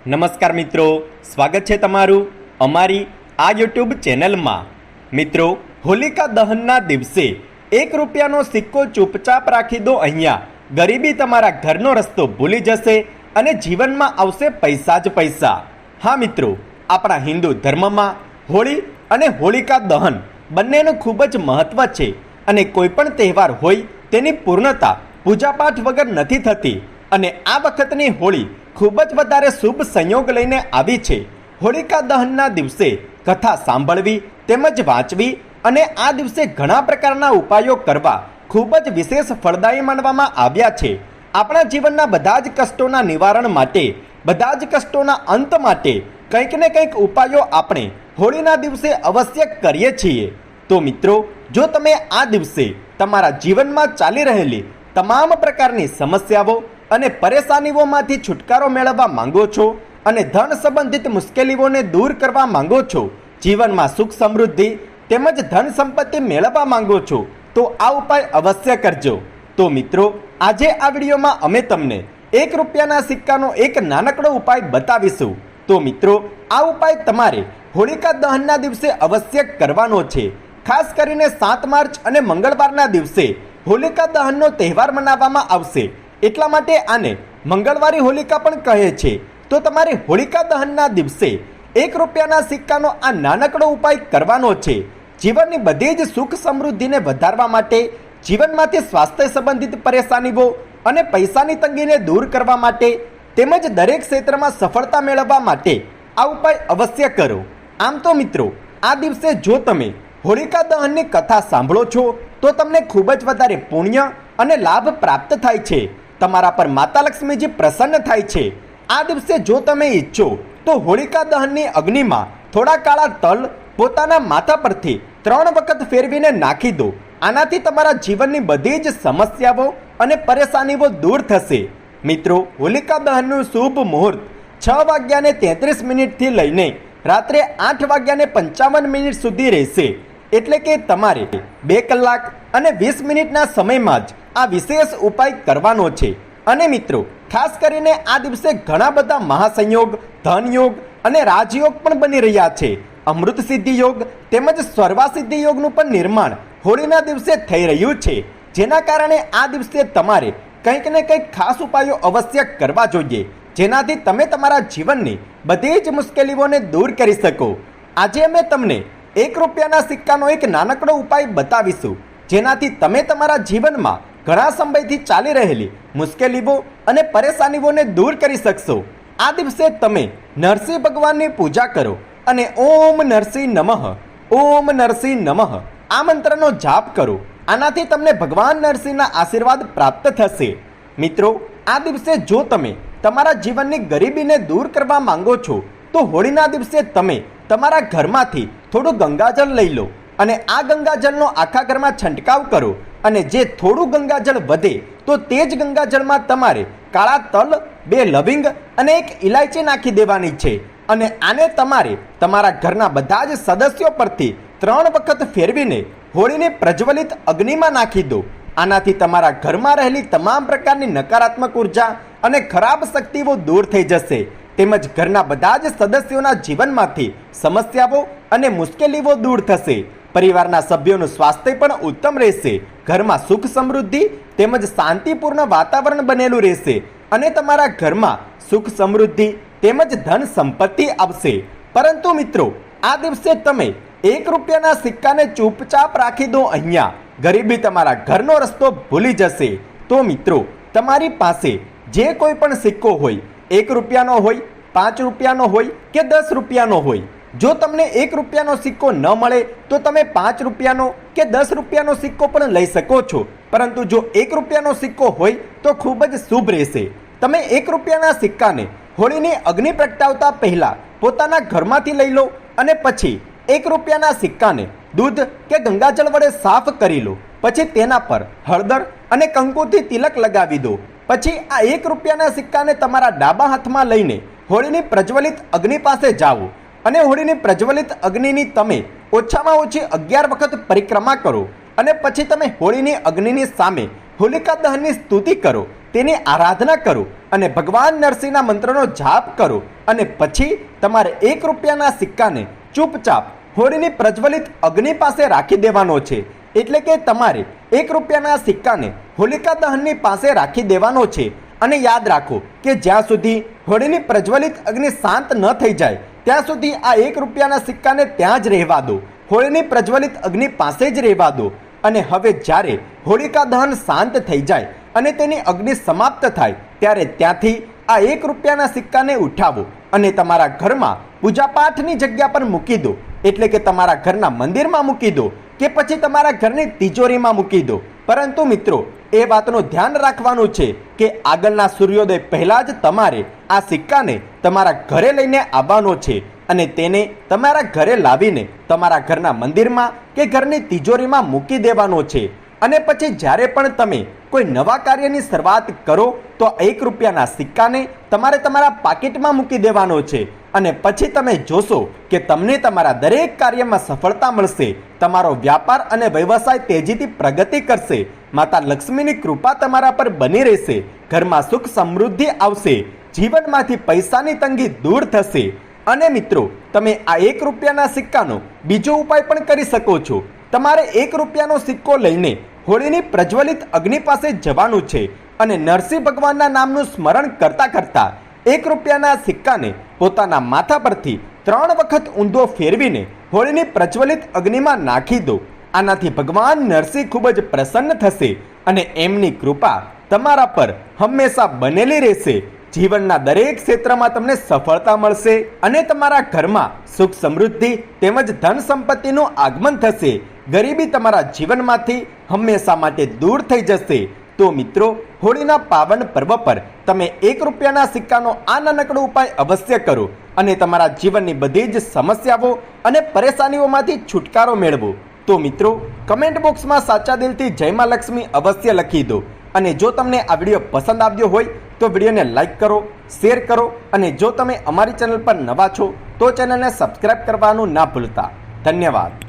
નમસ્કાર મિત્રો, સ્વાગત છે તમારું અમારી આ યુટ્યુબ ચેનલમાં। મિત્રો, હોલિકા દહનના દિવસે 1 રૂપિયાનો સિક્કો ચૂપચાપ રાખી દો અહીંયા। ગરીબી તમારા ઘરનો રસ્તો ભૂલી જશે અને જીવનમાં આવશે પૈસા જ પૈસા। હા મિત્રો, આપણા હિન્દુ ધર્મમાં હોળી અને હોલિકા દહન બંનેનું ખૂબ જ મહત્વ છે અને કોઈ પણ તહેવાર હોય તેની પૂર્ણતા પૂજાપાઠ વગર નથી થતી અને આ વખતની હોળી ખૂબ જ વધારે શુભ સંયોગ લઈને આવી છે। હોલિકા દહનના દિવસે કથા સાંભળવી તેમજ વાંચવી અને આ દિવસે ઘણા પ્રકારના ઉપાયો કરવા ખૂબ જ વિશેષ ફળદાયી માનવામાં આવ્યા છે। આપણા જીવનના બધા જ કષ્ટોના નિવારણ માટે, બધા જ કષ્ટોના અંત માટે કંઈક ને કંઈક ઉપાયો આપણે હોળીના દિવસે અવશ્ય કરીએ છીએ। તો મિત્રો, જો તમે આ દિવસે તમારા જીવનમાં ચાલી રહેલી તમામ પ્રકારની સમસ્યાઓ અને પરેશાનીઓમાંથી છુટકારો મેળવવા માંગો છો અને ધન સંબંધિત મુશ્કેલીઓને દૂર કરવા માંગો છો, જીવનમાં સુખ સમૃદ્ધિ તેમજ ધન સંપત્તિ મેળવવા માંગો છો, તો આ ઉપાય અવશ્ય કરજો। તો મિત્રો, આજે આ વિડીયોમાં અમે તમને 1 રૂપિયાના સિક્કાનો એક નાનકડો ઉપાય બતાવીશું। તો મિત્રો, આ ઉપાય તમારે હોલિકા દહનના દિવસે અવશ્ય કરવાનો છે। ખાસ કરીને 7 માર્ચ અને મંગળવારના દિવસે હોલિકા દહનનો તહેવાર મનાવવામાં આવશે, એટલા માટે આને મંગળવારી હોલિકા પણ કહે છે। તો તમારે હોલિકા દહનના દિવસે 1 રૂપિયાના સિક્કાનો આ નાનકડો ઉપાય કરવાનો છે। જીવનની બધી જ સુખ સમૃદ્ધિને વધારવા માટે, જીવનમાંથી સ્વાસ્થ્ય સંબંધિત પરેશાનીઓ અને પૈસાની તંગીને દૂર કરવા માટે તેમજ દરેક ક્ષેત્રમાં સફળતા મેળવવા માટે આ ઉપાય અવશ્ય કરો। આમ તો મિત્રો, આ દિવસે જો તમે હોલિકા દહનની કથા સાંભળો છો તો તમને ખૂબ જ વધારે પુણ્ય અને લાભ પ્રાપ્ત થાય છે। તમારા પર માતા લક્ષ્મીજી પ્રસન્ન થાય છે। આ દિવસે જો તમે ઈચ્છો તો હોલિકા દહનની અગ્નિમાં થોડા કાળા તલ પોતાના માથા પરથી 3 વખત ફેરવીને નાખી દો। આનાથી તમારા જીવનની બધી જ સમસ્યાઓ અને પરેશાનીઓ દૂર થશે। મિત્રો, હોલિકા દહનનું શુભ મુહૂર્ત 6:33 થી લઈને રાત્રે 8:55 સુધી રહેશે, એટલે કે તમારે 2 કલાક અને 20 મિનિટના સમયમાં જ આ વિશેષ ઉપાય કરવાનો છે। અને મિત્રો, ખાસ કરીને આ દિવસે ઘણા બધા મહાસંયોગ, ધનયોગ અને રાજયોગ પણ બની રહ્યા છે। અમૃત સિદ્ધિ યોગ તેમજ સર્વા સિદ્ધિ યોગનું પણ નિર્માણ હોળીના દિવસે થઈ રહ્યું છે, જેના કારણે આ દિવસે તમારે કંઈક ને કંઈક ખાસ ઉપાયો અવશ્ય કરવા જોઈએ, જેનાથી તમે તમારા જીવનની બધી જ મુશ્કેલીઓને દૂર કરી શકો। આજે અમે તમને 1 રૂપિયાના સિક્કાનો એક નાનકડો ઉપાય બતાવીશું, જેનાથી તમે તમારા જીવનમાં ઘણા સમયથી ચાલી રહેલી મુશ્કેલીઓ અને પરેશાનીઓને દૂર કરી શકશો। આ દિવસે તમે નરસિંહ ભગવાનની પૂજા કરો અને ઓમ નરસિંહ નમઃ, ઓમ નરસિંહ નમઃ આ મંત્રનો જાપ કરો। આનાથી તમને ભગવાન નરસિંહના આશીર્વાદ પ્રાપ્ત થશે। મિત્રો, આ દિવસે જો તમે તમારા જીવનની ગરીબીને દૂર કરવા માંગો છો તો હોળીના દિવસે તમે તમારા ઘરમાંથી થોડું ગંગાજળ લઈ લો અને આ ગંગાજળનો આખા ઘરમાં છંટકાવ કરો અને જે થોડું ગંગાજળ વધે તો તે જ ગંગાજળમાં તમારે કાળા તલ, 2 લવિંગ અને 1 ઇલાયચી નાખી દેવાની છે અને આને તમારે તમારા ઘરના બધા જ સદસ્યો પરથી 3 વખત ફેરવીને હોળીની પ્રજ્વલિત અગ્નિમાં નાખી દો। આનાથી તમારા ઘરમાં રહેલી તમામ પ્રકારની નકારાત્મક ઉર્જા અને ખરાબ શક્તિઓ દૂર થઈ જશે તેમજ ઘરના બધા જ સદસ્યોના જીવનમાંથી સમસ્યાઓ અને મુશ્કેલીઓ દૂર થશે। પરિવારના સભ્યોનું સ્વાસ્થ્ય પણ ઉત્તમ રહેશે, ઘરમાં સુખ સમૃદ્ધિ તેમજ શાંતિપૂર્ણ વાતાવરણ બનેલું રહેશે અને તમારા ઘરમાં સુખ સમૃદ્ધિ તેમજ ધન સંપત્તિ આવશે। પરંતુ મિત્રો, આ દિવસે તમે 1 રૂપિયાના સિક્કાને ચૂપચાપ રાખી દો અહીંયા। ગરીબી તમારા ઘરનો રસ્તો ભૂલી જશે। તો મિત્રો, તમારી પાસે જે કોઈ પણ સિક્કો હોય, 1 રૂપિયાનો હોય, 5 રૂપિયાનો હોય કે 10 રૂપિયાનો હોય, જો તમને 1 રૂપિયાનો સિક્કો ન મળે તો તમે 5 રૂપિયાનો કે 10 રૂપિયાનો સિક્કો પણ લઈ શકો છો, પરંતુ જો 1 રૂપિયાનો સિક્કો હોય તો ખૂબ જ શુભ રહેશે। તમે 1 રૂપિયાના સિક્કાને હોળીની અગ્નિ પ્રગટાવતા પહેલા પોતાના ઘરમાંથી લઈ લો અને પછી 1 રૂપિયાના સિક્કાને દૂધ કે ગંગાજળ વડે સાફ કરી લો। પછી તેના પર હળદર અને કંકુથી તિલક લગાવી દો। પછી આ 1 રૂપિયાના સિક્કાને તમારા ડાબા હાથમાં લઈને હોળીની પ્રજ્વલિત અગ્નિ પાસે જાઓ અને હોળીની પ્રજ્વલિત અગ્નિની તમે ઓછામાં ઓછી 11 વખત પરિક્રમા કરો અને પછી તમે હોળીની અગ્નિની સામે હોલિકા દહનની સ્તુતિ કરો તેની આરાધના કરો અને ભગવાન નરસિંહના મંત્રનો જાપ કરો અને પછી તમારે 1 રૂપિયાના સિક્કાને ચૂપચાપ હોળીની પ્રજ્વલિત અગ્નિ પાસે રાખી દેવાનો છે. એટલે કે તમારે 1 રૂપિયાના સિક્કાને હોલિકા દહનની પાસે રાખી દેવાનો છે. અને યાદ રાખો કે જ્યાં સુધી હોળીની પ્રજ્વલિત અગ્નિ શાંત ન થઈ જાય ત્યાં સુધી આ 1 રૂપિયાના સિક્કાને ત્યાં જ રહેવા દો. હોળીની પ્રજ્વલિત અગ્નિ પાસે જ રહેવા દો. અને હવે જ્યારે હોલિકા દહન શાંત થઈ જાય અને તેની અગ્નિ સમાપ્ત થાય ત્યારે ત્યાંથી આ 1 રૂપિયાના સિક્કાને ઉઠાવો અને તમારા ઘરમાં પૂજાપાઠની જગ્યા પર મૂકી દો. એટલે કે તમારા ઘરના મંદિરમાં મૂકી દો કે પછી તમારા ઘરની તિજોરીમાં મૂકી દો. પરંતુ મિત્રો, એ વાતનું ધ્યાન રાખવાનું છે કે આગળના સૂર્યોદય પહેલાં જ તમારે આ સિક્કાને તમારા ઘરે લઈને આવવાનો છે અને તેને તમારા ઘરે લાવીને તમારા ઘરના મંદિરમાં કે ઘરની તિજોરીમાં મૂકી દેવાનો છે. અને પછી જ્યારે પણ તમે કોઈ નવા કાર્યની શરૂઆત કરો તો 1 રૂપિયાના સિક્કાને તમારે તમારા પાકીટમાં મૂકી દેવાનો છે. અને પછી તમે જોશો કે તમને તમારા દરેક કાર્યમાં સફળતા મળશે. તમારો વ્યાપાર અને વ્યવસાય તેજીથી પ્રગતિ કરશે. માતા લક્ષ્મીની કૃપા તમારા પર બની રહેશે. ઘરમાં સુખ સમૃદ્ધિ આવશે. જીવનમાંથી પૈસાની તંગી દૂર થશે. અને મિત્રો, તમે આ 1 રૂપિયાના સિક્કાનો બીજો ઉપાય પણ કરી શકો છો. તમારે 1 રૂપિયાનો સિક્કો લઈને હોળીની પ્રજ્વલિત અગ્નિ પાસે જવાનું છે અને નરસિંહ ભગવાનના નામનું સ્મરણ કરતા કરતા 1 રૂપિયાના સિક્કાને પોતાના માથા પરથી 3 વખત ઊંધો ફેરવીને હોળીની પ્રજ્વલિત અગ્નિમાં નાખી દો. આનાથી ભગવાન નરસિંહ ખૂબ જ પ્રસન્ન થશે અને એમની કૃપા તમારા પર હંમેશા બનેલી રહેશે. જીવનના દરેક ક્ષેત્રમાં તમને સફળતા મળશે અને તમારા ઘરમાં સુખ સમૃદ્ધિ તેમજ ધન સંપત્તિનું આગમન થશે. ગરીબી તમારા જીવનમાંથી હંમેશા માટે દૂર થઈ જશે. તો મિત્રો, હોળીના પાવન પર્વ પર તમે 1 રૂપિયાના સિક્કાનો આ નાનકડો ઉપાય અવશ્ય કરો અને તમારા જીવનની બધી જ સમસ્યાઓ અને પરેશાનીઓમાંથી છુટકારો મેળવો. તો મિત્રો, કમેન્ટ બોક્સમાં સાચા દિલથી જય માં લક્ષ્મી અવશ્ય લખી દો. અને જો તમને આ વિડીયો પસંદ આવ્યો હોય તો વિડીયોને લાઈક કરો, શેર કરો અને જો તમે અમારી ચેનલ પર નવા છો તો ચેનલને સબસ્ક્રાઈબ કરવાનું ના ભૂલતા. ધન્યવાદ.